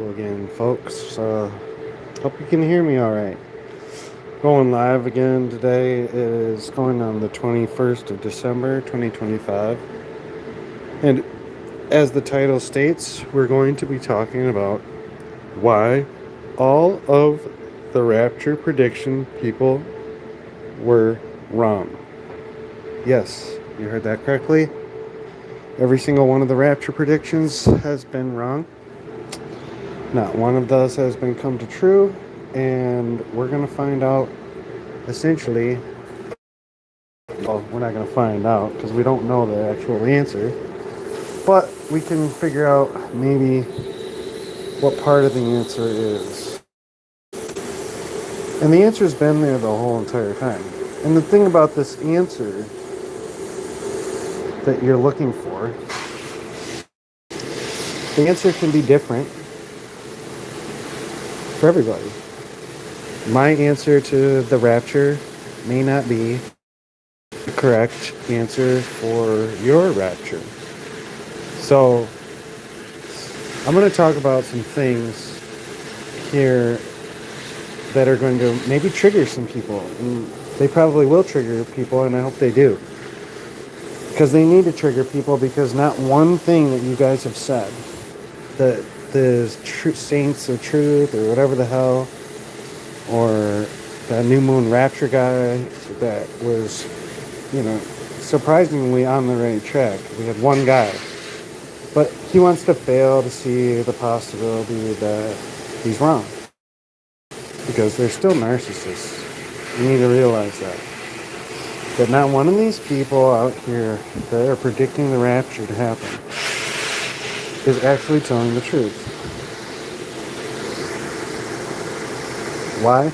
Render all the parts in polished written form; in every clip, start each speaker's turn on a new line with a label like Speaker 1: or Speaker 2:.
Speaker 1: Again, folks. Hope you can hear me all right. Going live again today is going on the 21st of December 2025. And as the title states, we're going to be talking about why all of the Rapture prediction people were wrong. Yes, you heard that correctly. Every single one of the Rapture predictions has been wrong. Not one of those has been come to true, and we're going to find out essentially. Well, we're not going to find out because we don't know the actual answer, but we can figure out maybe what part of the answer is. And the answer's been there the whole entire time. And the thing about this answer that you're looking for, the answer can be different for everybody. My answer to the rapture may not be the correct answer for your rapture. So I'm going to talk about some things here that are going to maybe trigger some people. And they probably will trigger people, and I hope they do. Because they need to trigger people, because not one thing that you guys have said, that the saints of truth or whatever the hell, or the new moon rapture guy that was, surprisingly on the right track. We had one guy. But he wants to fail to see the possibility that he's wrong. Because they're still narcissists. You need to realize that. That not one of these people out here that are predicting the rapture to happen is actually telling the truth. Why?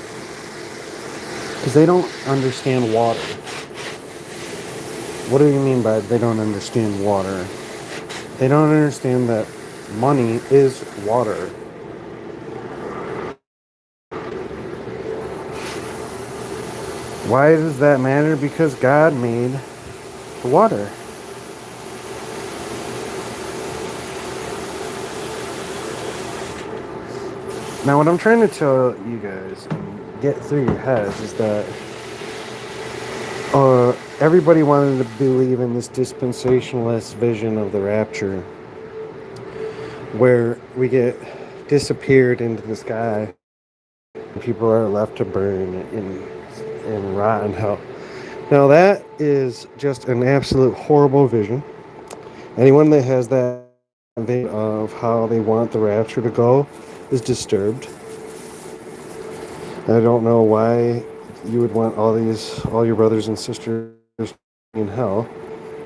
Speaker 1: Because they don't understand water. What do you mean by they don't understand water? They don't understand that money is water. Why does that matter? Because God made the water. Now, what I'm trying to tell you guys and get through your heads is that everybody wanted to believe in this dispensationalist vision of the rapture, where we get disappeared into the sky and people are left to burn in rot and hell. Now, that is just an absolute horrible vision. Anyone that has that vision of how they want the rapture to go is disturbed. I don't know why you would want all your brothers and sisters in hell,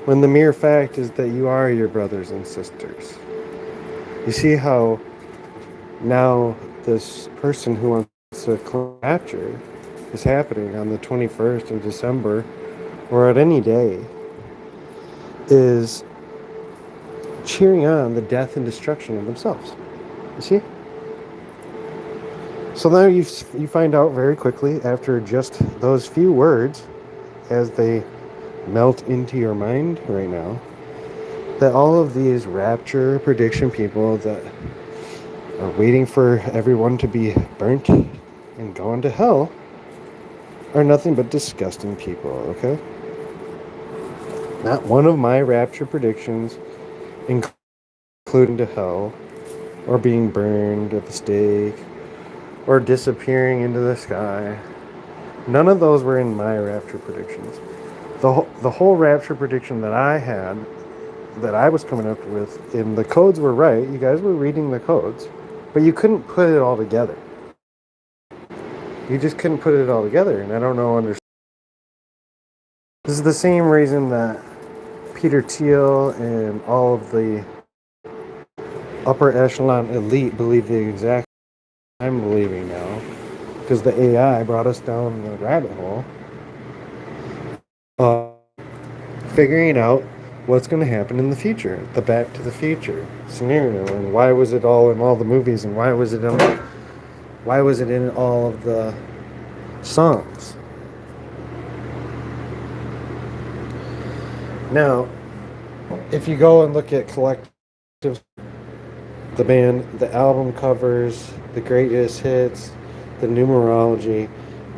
Speaker 1: when the mere fact is that you are your brothers and sisters. You see how now this person who wants to claim rapture is happening on the 21st of December, or at any day, is cheering on the death and destruction of themselves. You see? So now you find out very quickly, after just those few words, as they melt into your mind right now, that all of these rapture prediction people that are waiting for everyone to be burnt and going to hell are nothing but disgusting people, okay? Not one of my rapture predictions, including to hell, or being burned at the stake, or disappearing into the sky, none of those were in my rapture predictions. The whole rapture prediction that I had, that I was coming up with, and the codes were right, you guys were reading the codes, but you couldn't put it all together. You just couldn't put it all together, and I don't know. This is the same reason that Peter Thiel and all of the upper echelon elite believe the exact I'm believing now, because the AI brought us down the rabbit hole of figuring out what's going to happen in the future, the Back to the Future scenario, and why was it all in all the movies, and why was it in all of the songs. Now, if you go and look at collective The band, the album covers, the greatest hits, the numerology,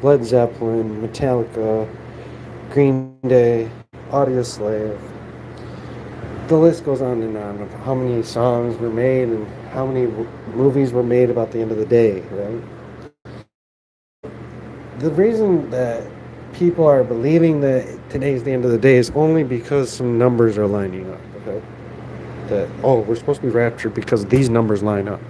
Speaker 1: Led Zeppelin, Metallica, Green Day, Audio Slave. The list goes on and on of how many songs were made and how many movies were made about the end of the day, right? The reason that people are believing that today's the end of the day is only because some numbers are lining up, okay? That, oh, we're supposed to be raptured because these numbers line up.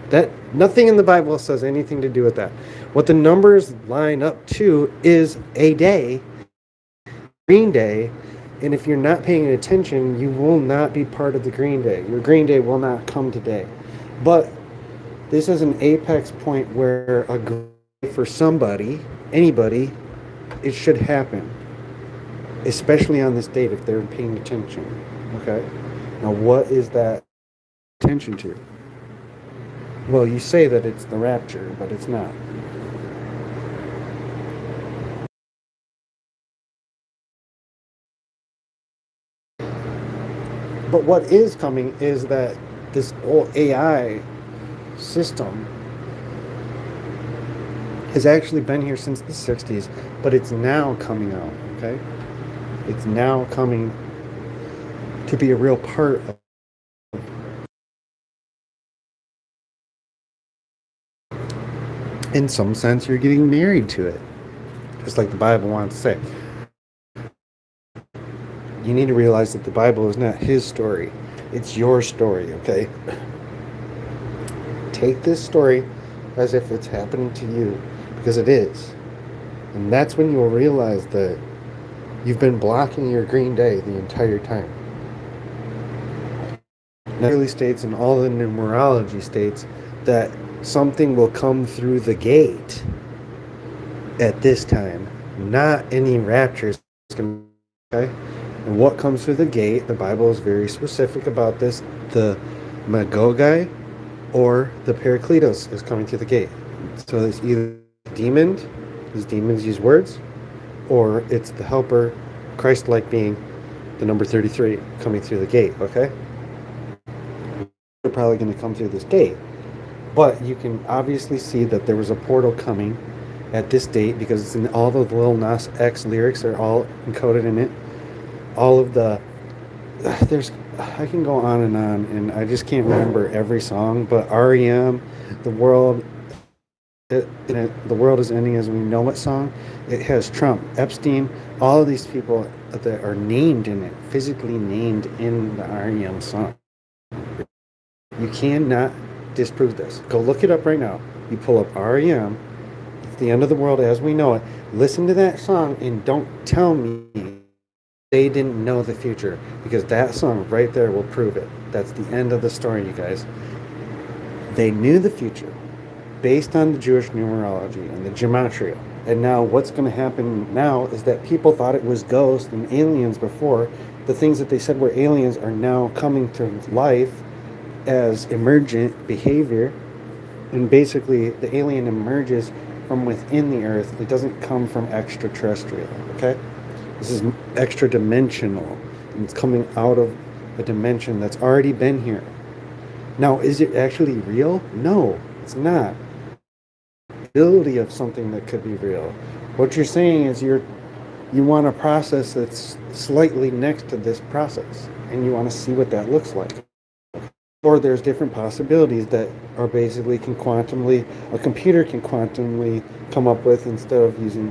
Speaker 1: That nothing in the Bible says anything to do with that. What the numbers line up to is a day, Green Day, and if you're not paying attention, you will not be part of the Green Day. Your Green Day will not come today. But this is an apex point where a Green Day for somebody, anybody, it should happen, especially on this date if they're paying attention. Okay? Now, what is that attention to? Well, you say that it's the rapture, but it's not. But what is coming is that this whole AI system has actually been here since the 60s, but it's now coming out, okay? It's now coming to be a real part of. In some sense, you're getting married to it, just like the Bible wants to say. You need to realize that the Bible is not his story, it's your story, okay? Take this story as if it's happening to you, because it is. And that's when you will realize that you've been blocking your Green Day the entire time. It clearly states in all the numerology states that something will come through the gate at this time, not any raptures. Okay? And what comes through the gate, the Bible is very specific about this. The Magogai or the Paracletos is coming through the gate. So it's either demon, because demons use words, or it's the helper, Christ-like being, the number 33, coming through the gate, okay? They're probably going to come through this gate. But you can obviously see that there was a portal coming at this date because it's in all the Lil Nas X lyrics are all encoded in it. All of the I can go on, and I just can't remember every song. But REM, the world is ending as we know it song. It has Trump, Epstein, all of these people that are named in it, physically named in the REM song. You cannot disprove this. Go look it up right now. You pull up REM. It's the end of the world as we know it. Listen to that song and don't tell me they didn't know the future, because that song right there will prove it. That's the end of the story, you guys. They knew the future based on the Jewish numerology and the gematria. And now what's going to happen now is that people thought it was ghosts and aliens before. The things that they said were aliens are now coming to life as emergent behavior, and basically the alien emerges from within the earth. It doesn't come from extraterrestrial, okay? This is extra dimensional, and it's coming out of a dimension that's already been here. Now, is it actually real? No, it's not. Ability of something that could be real. What you're saying is you want a process that's slightly next to this process, and you want to see what that looks like. Or there's different possibilities that are basically a computer can quantumly come up with instead of using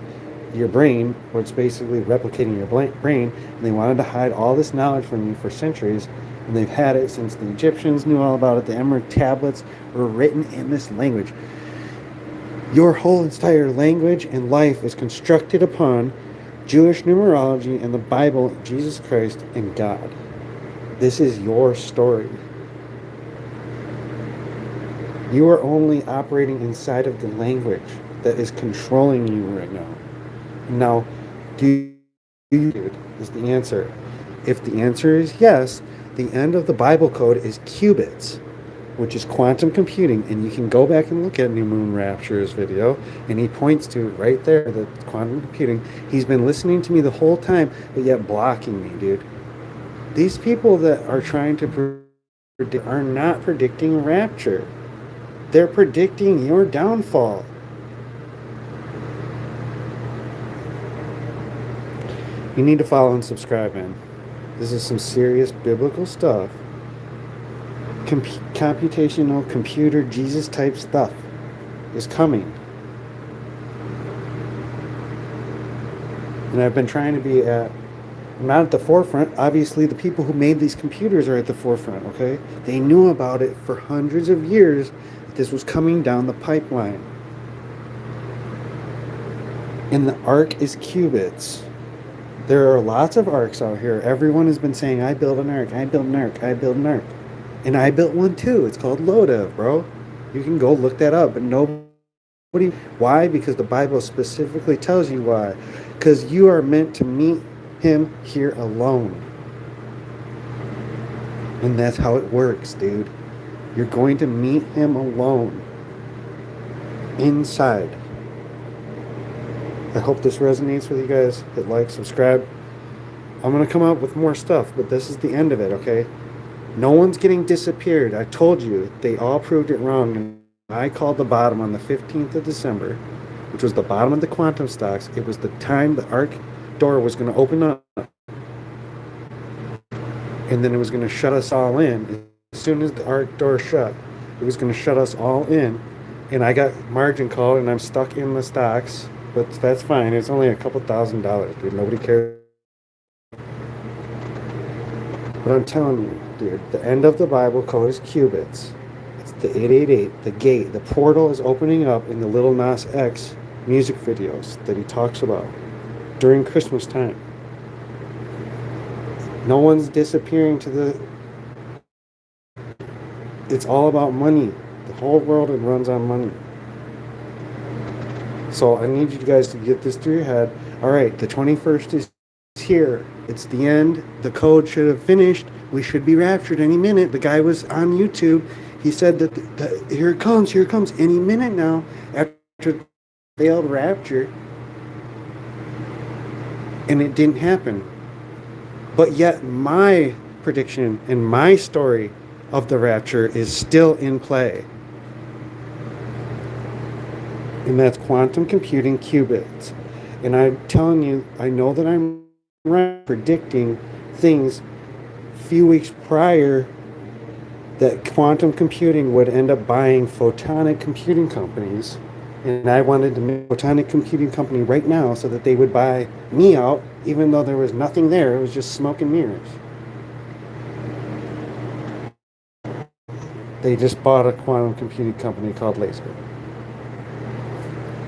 Speaker 1: your brain, where it's basically replicating your brain. And they wanted to hide all this knowledge from you for centuries, and they've had it since the Egyptians knew all about it. The Emerald tablets were written in this language. Your whole entire language and life is constructed upon Jewish numerology and the Bible, Jesus Christ, and God. This is your story. You are only operating inside of the language that is controlling you right now. Now, do you is the answer. If the answer is yes, the end of the Bible code is qubits, which is quantum computing. And you can go back and look at New Moon Rapture's video, and he points to right there that quantum computing. He's been listening to me the whole time, but yet blocking me, dude. These people that are trying to are not predicting rapture. They're predicting your downfall. You need to follow and subscribe, man. This is some serious biblical stuff. Computational computer Jesus type stuff is coming. And I've been trying to be not at the forefront. Obviously, the people who made these computers are at the forefront, okay? They knew about it for hundreds of years. This was coming down the pipeline. And the ark is qubits. There are lots of arks out here. Everyone has been saying, I build an ark, I build an ark, I build an ark. And I built one too. It's called Lodev, bro. You can go look that up. But nobody. Why? Because the Bible specifically tells you why. Because you are meant to meet him here alone. And that's how it works, dude. You're going to meet him alone. Inside. I hope this resonates with you guys. Hit like, subscribe. I'm going to come up with more stuff, but this is the end of it, okay? No one's getting disappeared. I told you, they all proved it wrong. And I called the bottom on the 15th of December, which was the bottom of the quantum stocks. It was the time the ark door was going to open up. And then it was going to shut us all in. As soon as the ark door shut, it was going to shut us all in. And I got margin called, and I'm stuck in the stocks. But that's fine. It's only a couple $1,000s, dude. Nobody cares. But I'm telling you, dude, the end of the Bible code is qubits. It's the 888, the gate. The portal is opening up in the Lil Nas X music videos that he talks about during Christmas time. No one's disappearing to the... It's all about money. The whole world runs on money. So I need you guys to get this through your head. All right, the 21st is here. It's the end. The code should have finished. We should be raptured any minute. The guy was on YouTube. He said that here it comes, any minute now after failed rapture. And it didn't happen. But yet my prediction and my story of the rapture is still in play. And that's quantum computing qubits. And I'm telling you, I know that I'm right predicting things a few weeks prior that quantum computing would end up buying photonic computing companies. And I wanted to make a photonic computing company right now so that they would buy me out, even though there was nothing there. It was just smoke and mirrors. They just bought a quantum computing company called Laser.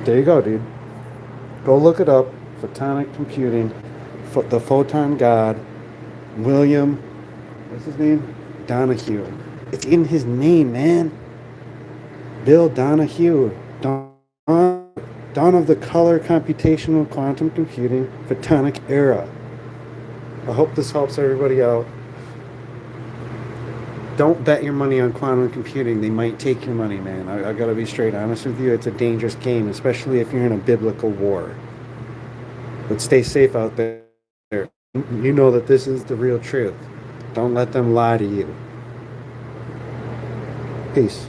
Speaker 1: There you go, dude. Go look it up. Photonic computing. The photon god. William. What's his name? Donahue. It's in his name, man. Bill Donahue. Dawn of the color computational quantum computing photonic era. I hope this helps everybody out. Don't bet your money on quantum computing. They might take your money, man. I gotta be straight honest with you. It's a dangerous game, especially if you're in a biblical war. But stay safe out there. You know that this is the real truth. Don't let them lie to you. Peace.